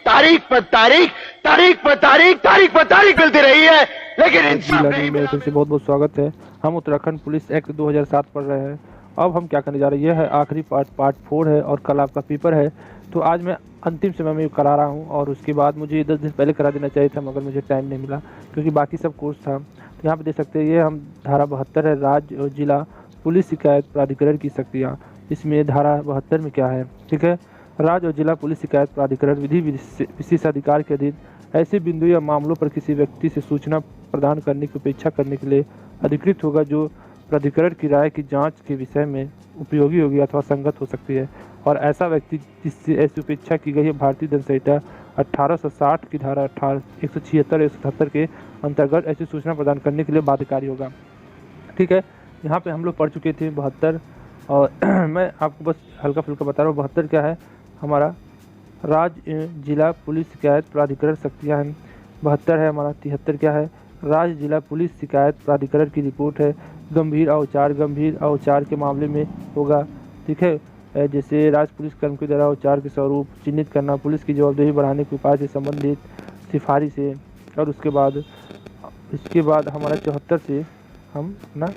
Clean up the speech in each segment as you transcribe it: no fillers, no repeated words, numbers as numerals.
तारीख पर तारीख, तारीख पर तारीख, तारीख पर तारीख मिलती रही है, लेकिन इंसाफ नहीं में मिला। फिर से बहुत बहुत स्वागत है। हम उत्तराखंड पुलिस एक्ट 2007 पढ़ रहे हैं। अब हम क्या करने जा रहे हैं, यह है आखिरी पार्ट 4 है और कल आपका पेपर है। तो आज मैं अंतिम समय में करा रहा हूँ और उसके बाद मुझे 10 दिन पहले करा देना चाहिए था, मगर मुझे टाइम नहीं मिला क्योंकि बाकी सब कोर्स था। तो यहाँ पे देख सकते हैं, ये हम धारा 72 है, राज्य और जिला पुलिस शिकायत प्राधिकरण की शक्तियाँ। इसमें धारा 72 में क्या है, ठीक है। राज्य और जिला पुलिस शिकायत प्राधिकरण विधि विशेषाधिकार के अधीन ऐसे बिंदु या मामलों पर किसी व्यक्ति से सूचना प्रदान करने की अपेक्षा करने के लिए अधिकृत होगा जो प्राधिकरण की राय की जांच के विषय में उपयोगी होगी अथवा संगत हो सकती है। और ऐसा व्यक्ति जिससे ऐसी उपेक्षा की गई है भारतीय दंड संहिता 1860 की धारा 176 177 के अंतर्गत ऐसी सूचना प्रदान करने के लिए बाध्यकारी होगा, ठीक है। यहाँ पे हम लोग पढ़ चुके थे 72 और मैं आपको बस हल्का फुल्का बता रहा हूँ। 72 क्या है, हमारा राज्य जिला पुलिस शिकायत प्राधिकरण शक्तियाँ हैं। 72 है हमारा। 73 क्या है, राज्य जिला पुलिस शिकायत प्राधिकरण की रिपोर्ट है। गंभीर अवचार के मामले में होगा, ठीक है। जैसे राज्य पुलिस कर्म के द्वारा अवचार के स्वरूप चिन्हित करना, पुलिस की जवाबदेही बढ़ाने के उपाय से संबंधित सिफारिश है। और इसके बाद हमारा 74 से हम ना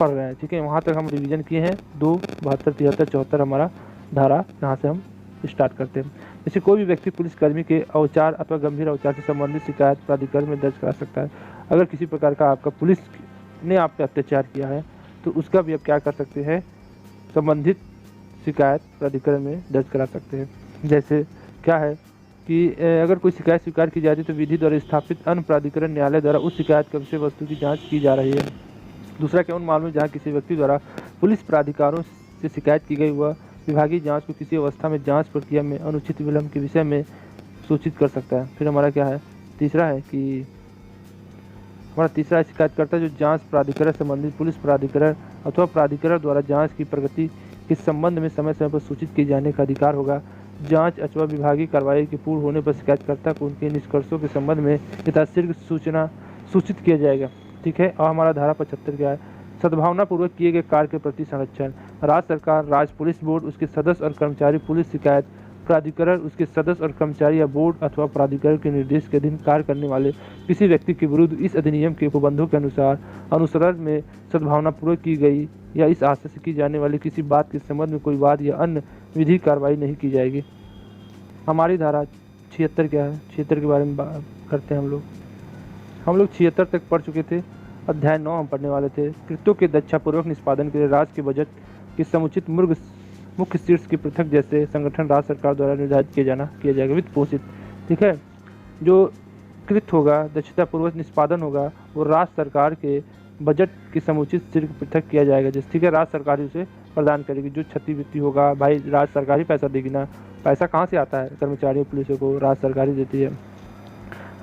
पढ़ रहे हैं, ठीक है। वहाँ तक हम रिवीजन किए हैं। 2, 72, 73, 74 हमारा धारा, यहाँ से हम स्टार्ट करते हैं। जैसे कोई भी व्यक्ति पुलिसकर्मी के अवचार अथवा गंभीर अवचार से संबंधित शिकायत प्राधिकरण में दर्ज करा सकता है। अगर किसी प्रकार का आपका पुलिस ने आप पे अत्याचार किया है तो उसका भी आप क्या कर सकते हैं, संबंधित शिकायत प्राधिकरण में दर्ज करा सकते हैं। जैसे क्या है कि अगर कोई शिकायत स्वीकार की जाती है तो विधि द्वारा स्थापित अन्य प्राधिकरण न्यायालय द्वारा उस शिकायत के विषय वस्तु की जाँच की जा रही है। दूसरा क्या, उन मामलों में जहाँ किसी व्यक्ति द्वारा पुलिस प्राधिकारों से शिकायत की गई वह विभागीय जांच को किसी अवस्था में जांच प्रक्रिया में अनुचित विलंब के विषय में सूचित कर सकता है। फिर हमारा क्या है, तीसरा है कि हमारा तीसरा शिकायतकर्ता जो जांच प्राधिकरण संबंधित पुलिस प्राधिकरण अथवा प्राधिकरण द्वारा जांच की प्रगति के संबंध में समय समय पर सूचित किए जाने का अधिकार होगा। जांच अथवा विभागीय कार्रवाई के पूर्ण होने पर शिकायतकर्ता को उनके निष्कर्षों के संबंध में यथाशीघ्र सूचित किया जाएगा, ठीक है। और हमारा धारा 75 क्या है, सद्भावनापूर्वक किए गए कार्य के प्रति संरक्षण। राज्य सरकार, राज्य पुलिस बोर्ड, उसके सदस्य और कर्मचारी, पुलिस शिकायत प्राधिकरण, उसके सदस्य और कर्मचारी या बोर्ड अथवा प्राधिकरण के निर्देश के अधीन कार्य करने वाले किसी व्यक्ति के विरुद्ध इस अधिनियम के उपबंधों के अनुसार अनुसरण में सद्भावनापूर्वक की गई या इस आशय से की जाने वाली किसी बात के संबंध में कोई वाद या अन्य विधि कार्रवाई नहीं की जाएगी। हमारी धारा 76 क्या है, 76 के बारे में बात करते हैं हम लोग 76 तक पढ़ चुके थे। अध्याय 9 हम पढ़ने वाले थे। कृत्यों के दक्षतापूर्वक निष्पादन के लिए राज्य के बजट की समुचित मुख्य शीर्ष की पृथक जैसे संगठन राज्य सरकार द्वारा निर्धारित किया जाएगा, वित्त पोषित, ठीक है। जो कृत होगा, दक्षतापूर्वक निष्पादन होगा, वो राज्य सरकार के बजट की समुचित शीर्ष पृथक किया जाएगा, जैसे, ठीक है। राज्य सरकार उसे प्रदान करेगी। जो क्षतिवृत्ति होगा, भाई राज्य सरकार ही पैसा देगी ना, पैसा कहाँ से आता है, कर्मचारियों पुलिसों को राज्य सरकार ही देती है।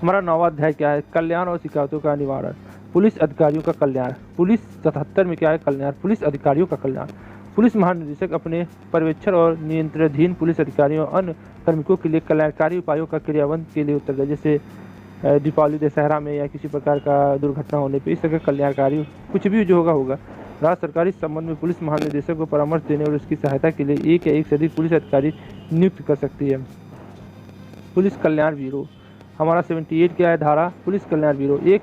हमारा 9वां अध्याय क्या है, कल्याण और शिकायतों का निवारण, पुलिस अधिकारियों का कल्याण। पुलिस 77 में क्या है, कल्याण, पुलिस अधिकारियों का कल्याण। पुलिस महानिदेशक अपने पर्यवेक्षण और नियंत्रणाधीन पुलिस अधिकारियों और अन्य कार्मिकों के लिए कल्याणकारी उपायों का क्रियान्वयन के लिए उत्तरदायी, जैसे दीपावली दशहरा में या किसी प्रकार का दुर्घटना होने पर इस तरह कल्याणकारी कुछ भी जो होगा। राज्य सरकार इस संबंध में पुलिस महानिदेशक को परामर्श देने और उसकी सहायता के लिए एक या एक से अधिक पुलिस अधिकारी नियुक्त कर सकती है। पुलिस कल्याण ब्यूरो, हमारा 78 क्या है धारा, पुलिस कल्याण ब्यूरो। एक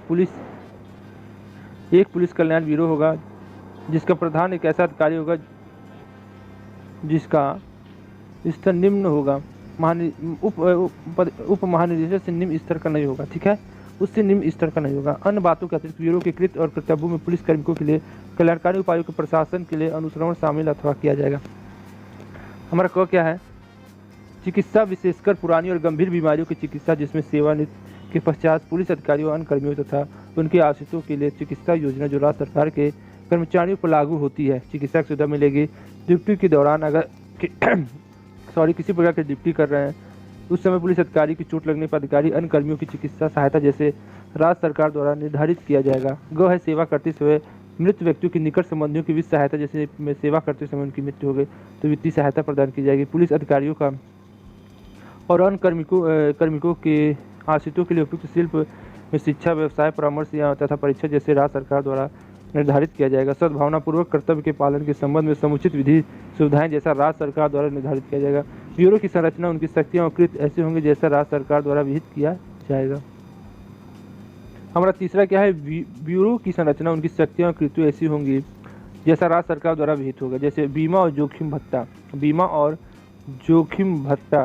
पुलिस कल्याण ब्यूरो होगा जिसका प्रधान एक ऐसा अधिकारी होगा जिसका स्तर निम्न होगा, उप महानिदेशक से निम्न स्तर का नहीं होगा, ठीक है, उससे निम्न स्तर का नहीं होगा। अन्य बातों के अतिरिक्त ब्यूरो के कृत और कर्तव्यों में पुलिस कर्मियों के लिए कल्याणकारी उपायों के प्रशासन के लिए अनुश्रवण शामिल अथवा किया जाएगा। हमारा क क्या है, चिकित्सा, विशेषकर पुरानी और गंभीर बीमारियों की चिकित्सा जिसमें सेवानिवृत्ति के पश्चात पुलिस अधिकारियों अन्य कर्मियों तथा उनके आश्रितों के लिए चिकित्सा योजना जो राज्य सरकार के कर्मचारियों पर लागू होती है। चिकित्सा की सुविधा मिलेगी ड्यूटी के दौरान, अगर किसी प्रकार की ड्यूटी कर रहे हैं उस समय पुलिस अधिकारी की चोट लगने पर अधिकारी अन्य कर्मियों की चिकित्सा सहायता जैसे राज्य सरकार द्वारा निर्धारित किया जाएगा। ग है सेवा करते समय मृत व्यक्तियों की निकट संबंधियों की वित्त सहायता, जैसे में सेवा करते समय उनकी मृत्यु हो गई तो वित्तीय सहायता प्रदान की जाएगी। पुलिस अधिकारियों का और अन्य कार्मिकों के आश्रितों के लिए उपयुक्त शिल्प में शिक्षा, व्यवसाय, परामर्श या तथा परीक्षा जैसे राज्य सरकार द्वारा निर्धारित किया जाएगा। सद्भावनापूर्वक कर्तव्य के पालन के संबंध में समुचित विधि सुविधाएं जैसा राज्य सरकार द्वारा निर्धारित किया जाएगा। ब्यूरो की संरचना, उनकी शक्तियाँ और कृत्य ऐसे होंगे जैसा राज्य सरकार द्वारा विहित किया जाएगा। हमारा तीसरा क्या है, ब्यूरो की संरचना, उनकी शक्तियाँ और कृत्य ऐसी होंगी जैसा राज्य सरकार द्वारा विहित होगा। जैसे बीमा और जोखिम भत्ता, बीमा और जोखिम भत्ता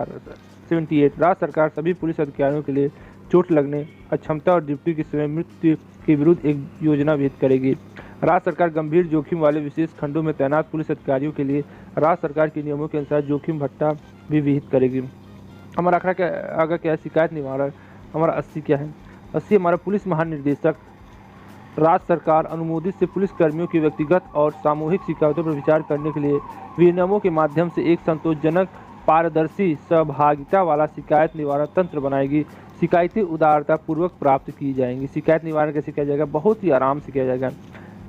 78, राज्य सरकार सभी पुलिस अधिकारियों के लिए चोट लगने, अक्षमता और ड्यूटी के समय मृत्यु के विरुद्ध एक योजना विहित करेगी। राज्य सरकार गंभीर जोखिम वाले विशेष खंडों में तैनात पुलिस अधिकारियों के लिए राज्य सरकार के नियमों के अनुसार जोखिम भत्ता भी विहित करेगी। हमारा आगे क्या है, शिकायत निवारण। हमारा 80 क्या है, 80 हमारा पुलिस महानिदेशक राज्य सरकार अनुमोदित से पुलिस कर्मियों की व्यक्तिगत और सामूहिक शिकायतों पर विचार करने के लिए विनियमों के माध्यम से एक संतोषजनक, पारदर्शी, सहभागिता वाला शिकायत निवारण तंत्र बनाएगी। शिकायतें उदारता पूर्वक प्राप्त की जाएंगी। शिकायत निवारण कैसे किया जाएगा, बहुत ही आराम से किया जाएगा।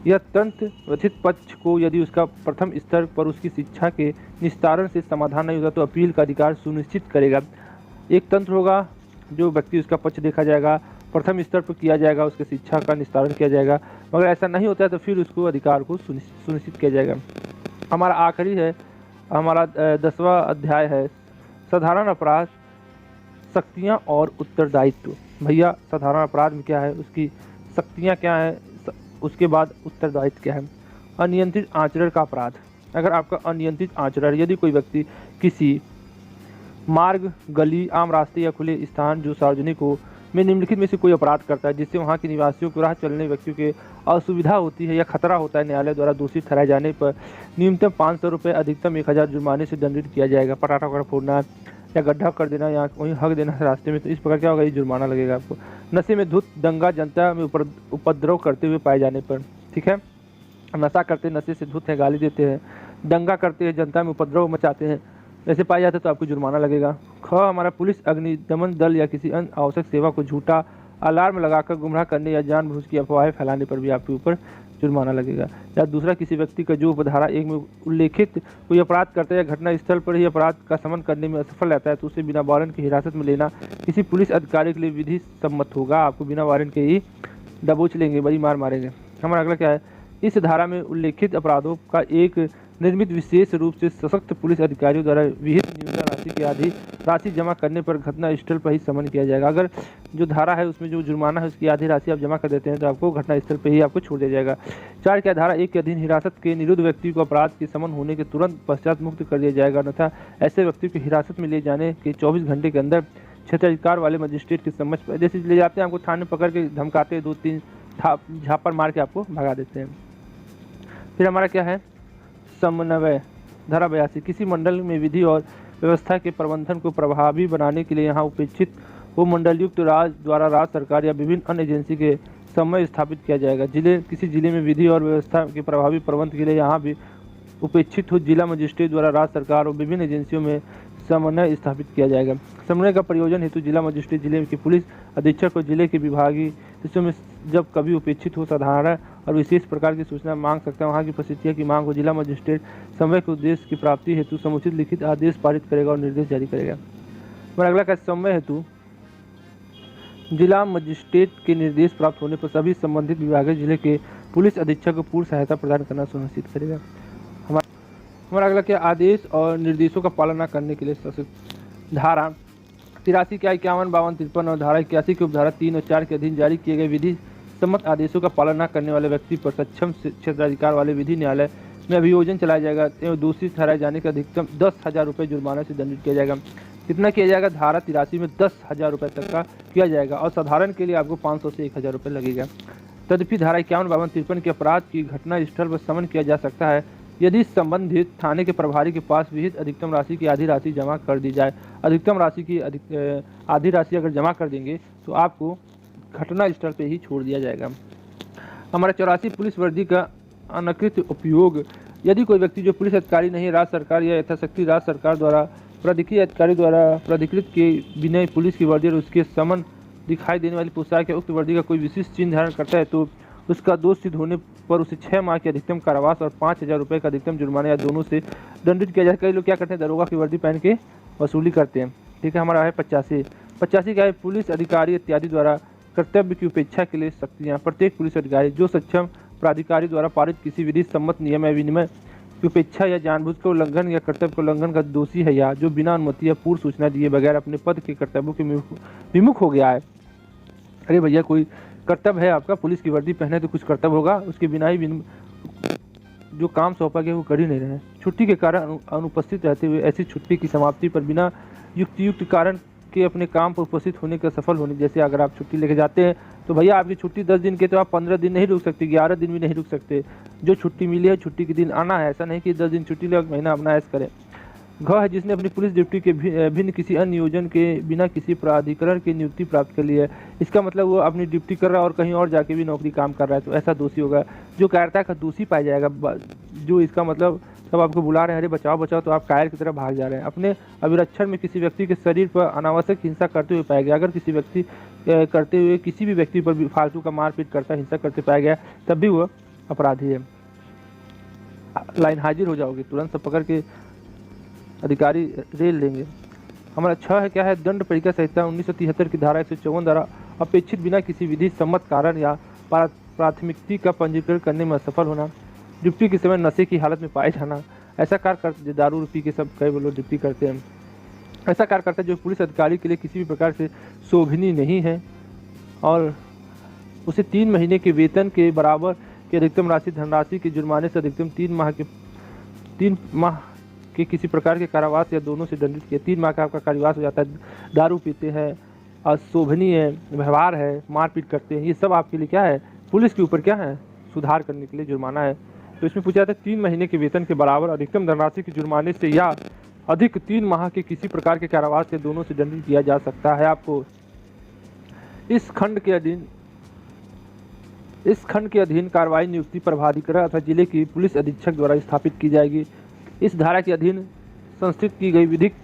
यह तंत्र कथित पक्ष को यदि उसका प्रथम स्तर पर उसकी शिक्षा के निस्तारण से समाधान नहीं होता तो अपील का अधिकार सुनिश्चित करेगा। एक तंत्र होगा जो व्यक्ति उसका पक्ष देखा जाएगा, प्रथम स्तर पर किया जाएगा, उसके शिक्षा का निस्तारण किया जाएगा। मगर ऐसा नहीं होता है तो फिर उसको अधिकार को सुनिश्चित किया जाएगा। हमारा आखिरी है, हमारा 10वां अध्याय है, साधारण अपराध, शक्तियाँ और उत्तरदायित्व। भैया साधारण अपराध में क्या है, उसकी शक्तियाँ क्या है, उसके बाद उत्तरदायित्व क्या है। अनियंत्रित आचरण का अपराध, अगर आपका अनियंत्रित आचरण, यदि कोई व्यक्ति किसी मार्ग, गली, आम रास्ते या खुले स्थान जो सार्वजनिक हो में निम्नलिखित में से कोई अपराध करता है जिससे वहां के निवासियों को राह चलने व्यक्तियों के असुविधा होती है या खतरा होता है, न्यायालय द्वारा दोषी ठहराए जाने पर न्यूनतम 500 रुपये, अधिकतम 1000 जुर्माने से दंडित किया जाएगा। पटाखा वगैरह फोड़ना या गड्ढा कर देना या वहीं हक देना रास्ते में, तो इस प्रकार क्या होगा, ये जुर्माना लगेगा आपको। नशे में धुत, दंगा, जनता में उपद्रव करते हुए पाए जाने पर, ठीक है, नशा करते, नशे से धुत है, गाली देते हैं, दंगा करते हैं, जनता में उपद्रव मचाते हैं, ऐसे पाए जाते तो आपको जुर्माना लगेगा। हमारा पुलिस अग्निशमन दल या किसी अन्य आवश्यक सेवा को झूठा अलार्म लगाकर गुमराह करने या जानबूझ की अफवाहें फैलाने पर भी आपके ऊपर जुर्माना लगेगा। या दूसरा, किसी व्यक्ति का जो उपधारा 1 में उल्लेखित कोई अपराध करता है या घटना स्थल पर ही अपराध का शमन करने में असफल रहता है तो उसे बिना वारंट की हिरासत में लेना किसी पुलिस अधिकारी के लिए विधि सम्मत होगा। आपको बिना वारंट के ही दबोच लेंगे, बड़ी मार मारेंगे। हमारा अगला क्या है, इस धारा में उल्लेखित अपराधों का एक निर्मित विशेष रूप से सशक्त पुलिस अधिकारियों द्वारा विहित न्यूनतम राशि की आधी राशि जमा करने पर घटना स्थल पर ही समन किया जाएगा। अगर जो धारा है उसमें जो जुर्माना है उसकी आधी राशि आप जमा कर देते हैं तो आपको घटना स्थल पर ही आपको छोड़ दिया जाएगा। 4 क्या, धारा 1 के अधीन हिरासत के निरुद्ध व्यक्ति को अपराध के समन होने के तुरंत पश्चात मुक्त कर दिया जाएगा, अन्यथा ऐसे व्यक्ति को हिरासत में ले जाने के 24 घंटे के अंदर क्षेत्राधिकार वाले मजिस्ट्रेट की समझ पर जैसे ले जाते हैं, आपको थाने पकड़ के धमकाते, 2-3 झापड़ मार के आपको भगा देते हैं। फिर हमारा क्या है, समन्वय, धारा 82, किसी मंडल में विधि और व्यवस्था के प्रबंधन को प्रभावी बनाने के लिए यहाँ उपेक्षित वो मंडलयुक्त राज्य द्वारा राज्य सरकार या विभिन्न अन्य एजेंसी के समन्वय स्थापित किया जाएगा। किसी जिले में विधि और व्यवस्था के प्रभावी प्रबंधन के लिए यहाँ भी उपेक्षित हो जिला मजिस्ट्रेट द्वारा राज्य सरकार और विभिन्न एजेंसियों में समन्वय स्थापित किया जाएगा। समन्वय का प्रयोजन हेतु जिला मजिस्ट्रेट जिले के पुलिस अधीक्षक और जिले के विभागीय हिस्सों में जब कभी उपेक्षित हो साधारण और विशेष प्रकार की सूचना मांग सकता है, वहाँ की परिस्थितियों की मांग हो, जिला मजिस्ट्रेट समन्वय के उद्देश्य की प्राप्ति हेतु समुचित लिखित आदेश पारित करेगा और निर्देश जारी करेगा। और अगला का समन्वय हेतु जिला मजिस्ट्रेट के निर्देश प्राप्त होने पर सभी संबंधित विभागीय जिले के पुलिस अधीक्षक को पूर्ण सहायता प्रदान करना सुनिश्चित करेगा। हमारा अगला क्या, आदेश और निर्देशों का पालन न करने के लिए सशक्त। धारा 83 क्या, 51, 52, 53 और धारा 81 के उपधारा 3 और 4 के अधीन जारी किए गए विधि सम्मत आदेशों का पालन न करने वाले व्यक्ति पर सक्षम क्षेत्राधिकार वाले विधि न्यायालय में अभियोजन चलाया जाएगा एवं दोषी ठहराए जाने का अधिकतम 10,000 रुपये जुर्माना से दंडित किया जाएगा। कितना किया जाएगा, धारा 83 में 10,000 रुपये तक का किया जाएगा और साधारण के लिए आपको 500 से 1,000 रुपये लगेगा। तदपि धारा 51, 52, 53 के अपराध की घटना स्थल पर समन किया जा सकता है यदि संबंधित थाने के प्रभारी के पास विहित अधिकतम राशि की आधी राशि जमा कर दी जाए। अधिकतम राशि की आधी राशि अगर जमा कर देंगे तो आपको घटना स्थल पे ही छोड़ दिया जाएगा। हमारा 84, पुलिस वर्दी का अनधिकृत उपयोग। यदि कोई व्यक्ति जो पुलिस अधिकारी नहीं, राज्य सरकार या यथाशक्ति राज्य सरकार द्वारा प्राधिकृत अधिकारी द्वारा प्राधिकृत के बिना पुलिस की वर्दी और उसके समन दिखाई देने वाली पोशाक या उक्त वर्दी का कोई विशिष्ट चिन्ह धारण करता है तो उसका दोष सिद्ध होने पर उसे 6 माह के अधिकतम कारावास और 5,000 रुपये का अधिकतम जुर्माना या दोनों से दंडित किया जाए। कई लोग क्या करते हैं, दरोगा की वर्दी पहन के वसूली करते हैं। ठीक है, हमारा है 85 का है, पुलिस अधिकारी इत्यादि द्वारा कर्तव्य की उपेक्षा के लिए शक्तियाँ। प्रत्येक पुलिस अधिकारी जो सक्षम प्राधिकारी द्वारा पारित किसी विधि सम्मत नियम या विनिमय की उपेक्षा या जानबूझ कर उल्लंघन या कर्तव्य के उल्लंघन का दोषी है, या जो बिना अनुमति या पूर्व सूचना दिए बगैर अपने पद के कर्तव्यों के विमुख हो गया है। अरे भैया, कोई कर्तव्य है आपका, पुलिस की वर्दी पहने तो कुछ कर्तव्य होगा, उसके बिना ही जो काम सौंपा गया वो कर ही नहीं रहे। छुट्टी के कारण अनुपस्थित रहते हुए ऐसी छुट्टी की समाप्ति पर बिना युक्त कारण के अपने काम पर उपस्थित होने का सफल होने, जैसे अगर आप छुट्टी लेके जाते हैं तो भैया आपकी छुट्टी 10 दिन के, तो आप 15 दिन नहीं रुक सकते, 11 दिन भी नहीं रुक सकते। जो छुट्टी मिली है छुट्टी के दिन आना है, ऐसा नहीं कि 10 दिन छुट्टी ले महीना अपना ऐश करें। घ है जिसने अपनी पुलिस ड्यूटी के भिन्न किसी अन्य नियोजन के बिना किसी प्राधिकरण की नियुक्ति प्राप्त कर ली है। इसका मतलब वो अपनी ड्यूटी कर रहा है और कहीं और जाके भी नौकरी काम कर रहा है, तो ऐसा दोषी होगा। जो कायरता का दोषी पाया जाएगा, जो इसका मतलब सब आपको बुला रहे हैं, अरे बचाओ बचाओ, तो आप कायर की तरफ भाग जा रहे हैं। अपने अभिरक्षण में किसी व्यक्ति के शरीर पर अनावश्यक हिंसा करते हुए पाया गया, अगर किसी व्यक्ति करते हुए किसी भी व्यक्ति पर फालतू का मारपीट करता हिंसा करते पाया गया, तब भी वह अपराधी है। लाइन हाजिर हो जाओगे, तुरंत सब पकड़ के अधिकारी रेल लेंगे। हमारा 6 है, क्या है, दंड परीक्षा संहिता 1973 की धारा 154 द्वारा अपेक्षित बिना किसी विधि सम्मत कारण या प्राथमिकता का पंजीकरण करने में असफल होना, ड्यूटी के समय नशे की हालत में पाए जाना। ऐसा कार्य करते, दारू पी के सब कई लोग ड्यूटी करते हैं, ऐसा कार्य करता है जो पुलिस अधिकारी के लिए किसी भी प्रकार से शोभनीय नहीं है और उसे 3 महीने के वेतन के बराबर की अधिकतम राशि धनराशि के जुर्माने से अधिकतम 3 माह के किसी प्रकार के कारावास या दोनों से दंडित किया। 3 माह का आपका कारावास हो जाता है। दारू पीते हैं, अशोभनीय व्यवहार है, मारपीट करते हैं, ये सब आपके लिए क्या है, पुलिस के ऊपर क्या है, सुधार करने के लिए जुर्माना है। तो इसमें पूछा था 3 महीने के वेतन के बराबर अधिकतम धनराशि के जुर्माने से या अधिक 3 माह के किसी प्रकार के कारावास से दोनों से दंडित किया जा सकता है। आपको इस खंड के अधीन कार्रवाई नियुक्ति प्रभाधिकारी अथवा जिले की पुलिस अधीक्षक द्वारा स्थापित की जाएगी। इस धारा के अधीन संस्थित की गई विधिक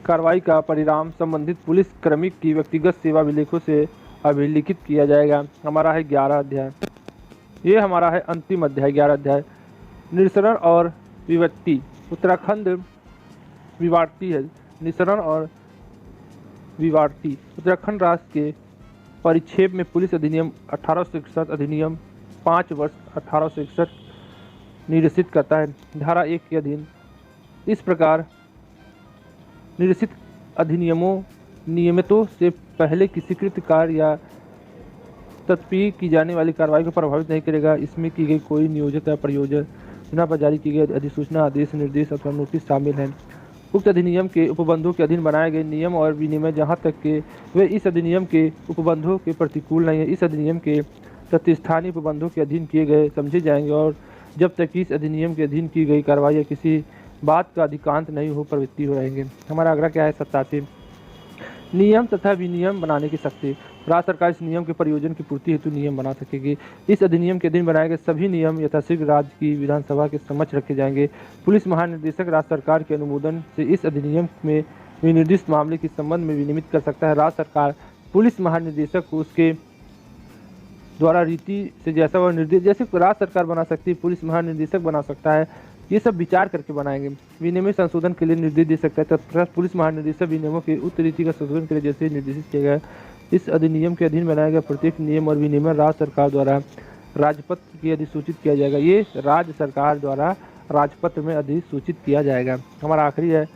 कार्रवाई का परिणाम संबंधित पुलिस कर्मी की व्यक्तिगत सेवा विलेखों से अभिलिखित किया जाएगा। हमारा है 11 अध्याय, ये हमारा है अंतिम अध्याय 11 अध्याय, निस्सरण और विवर्ती। उत्तराखंड विवार्ती है, निस्सरण और विवार्ती उत्तराखंड राज्य के परिक्षेप में पुलिस अधिनियम 1861 अधिनियम 5 वर्ष 1861 निर्देशित करता है। धारा 1 के अधीन इस प्रकार निर्देशित अधिनियमों नियमितों से पहले किसी कृत कार्य या तत्पी की जाने वाली कार्रवाई को प्रभावित नहीं करेगा। इसमें की गई कोई नियोजित या परियोजना पर जारी की गई अधिसूचना, आदेश, निर्देश अथवा नोटिस शामिल है। उक्त अधिनियम के उपबंधों के अधीन बनाए गए नियम और विनियम जहाँ तक के वे इस अधिनियम के उपबंधों के प्रतिकूल नहीं है, इस अधिनियम के तत्स्थानीय उपबंधों के अधीन किए गए समझे जाएंगे और जब तक इस अधिनियम के अधीन की गई कार्रवाई या किसी बात का अधिकांत नहीं हो प्रवृत्ति हो रहेंगे। हमारा अगला क्या है 87, नियम तथा विनियम बनाने की शक्ति। राज्य सरकार इस नियम के प्रयोजन की पूर्ति हेतु नियम बना सकेगी। इस अधिनियम के अधीन बनाए गए सभी नियम यथाशीघ्र राज्य की विधानसभा के समक्ष रखे जाएंगे। पुलिस महानिदेशक राज्य सरकार के अनुमोदन से इस अधिनियम में विनिर्दिष्ट मामले के संबंध में विनियमित कर सकता है। राज्य सरकार पुलिस महानिदेशक को उसके द्वारा रीति से जैसा वह निर्देश, जैसे राज्य सरकार बना सकती है, पुलिस महानिदेशक बना सकता है, ये सब विचार करके बनाएंगे। विनियम संशोधन के लिए निर्देश दे सकता है। तत्पश्चात पुलिस महानिदेशक विनियमों के उक्त रीति का संशोधन के लिए जैसे निर्देशित किया गया। इस अधिनियम के अधीन बनाया गया प्रत्येक नियम और विनियम राज्य सरकार द्वारा राजपत्र की अधिसूचित किया जाएगा। ये राज्य सरकार द्वारा राजपत्र में अधिसूचित किया जाएगा। हमारा आखिरी है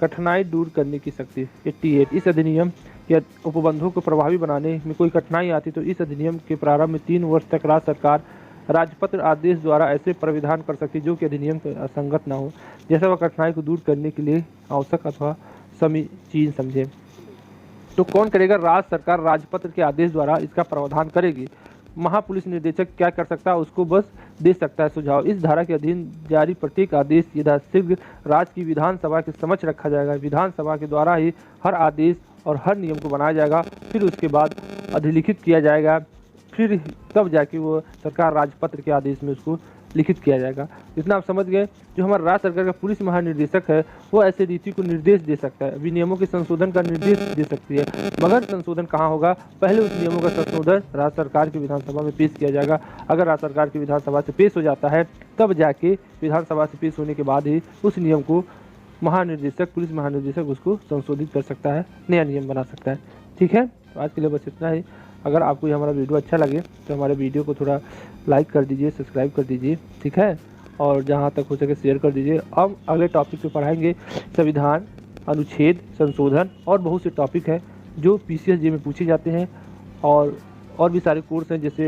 कठिनाई दूर करने की शक्ति 88। इस अधिनियम के उपबंधों को प्रभावी बनाने में कोई कठिनाई आती तो इस अधिनियम के प्रारंभ में 3 वर्ष तक राज्य सरकार राजपत्र आदेश द्वारा ऐसे प्राविधान कर सकती जो कि अधिनियम के असंगत न हो, जैसा वह कठिनाई को दूर करने के लिए आवश्यक अथवा समीचीन समझे। तो कौन करेगा? राज्य सरकार राजपत्र के आदेश द्वारा इसका प्रावधान करेगी। महापुलिस निदेशक क्या कर सकता है? उसको बस दे सकता है सुझाव। इस धारा के अधीन जारी प्रत्येक आदेश यथाशीघ्र राज्य की विधानसभा के समक्ष रखा जाएगा। विधानसभा के द्वारा ही हर आदेश और हर नियम को बनाया जाएगा, फिर उसके बाद अधिलिखित किया जाएगा, फिर तब जाके वो सरकार राजपत्र के आदेश में उसको लिखित किया जाएगा। इतना आप समझ गए। जो हमारा राज्य सरकार का पुलिस महानिदेशक है वो ऐसे रीति को निर्देश दे सकता है, विनियमों के संशोधन का निर्देश दे सकती है, मगर संशोधन कहाँ होगा? पहले उस नियमों का संशोधन राज्य सरकार की विधानसभा में पेश किया जाएगा। अगर राज्य सरकार की विधानसभा से पेश हो जाता है तब जाके विधानसभा से पेश होने के बाद ही उस नियम को महानिदेशक, पुलिस महानिदेशक उसको संशोधित कर सकता है, नया नियम बना सकता है। ठीक है, तो आज के लिए बस इतना ही। अगर आपको ये हमारा वीडियो अच्छा लगे तो हमारे वीडियो को थोड़ा लाइक कर दीजिए, सब्सक्राइब कर दीजिए, ठीक है। और जहाँ तक हो सके शेयर कर दीजिए। अब अगले टॉपिक पे पढ़ाएंगे संविधान, अनुच्छेद संशोधन और बहुत से टॉपिक हैं जो PCSJ में पूछे जाते हैं, और भी सारे कोर्स हैं जैसे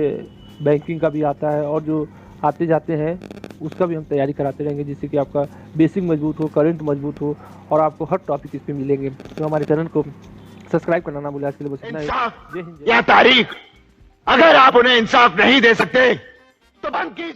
बैंकिंग का भी आता है, और जो आते जाते हैं उसका भी हम तैयारी कराते रहेंगे, जिससे कि आपका बेसिक मजबूत हो, करंट मजबूत हो और आपको हर टॉपिक इस पे मिलेंगे। तो हमारे चैनल को सब्सक्राइब करना ना भूलें। आज के लिए बस इतना ही। इंसाफ जय हिंद। या तारीख, अगर आप उन्हें इंसाफ नहीं दे सकते तो बंद कीजिए।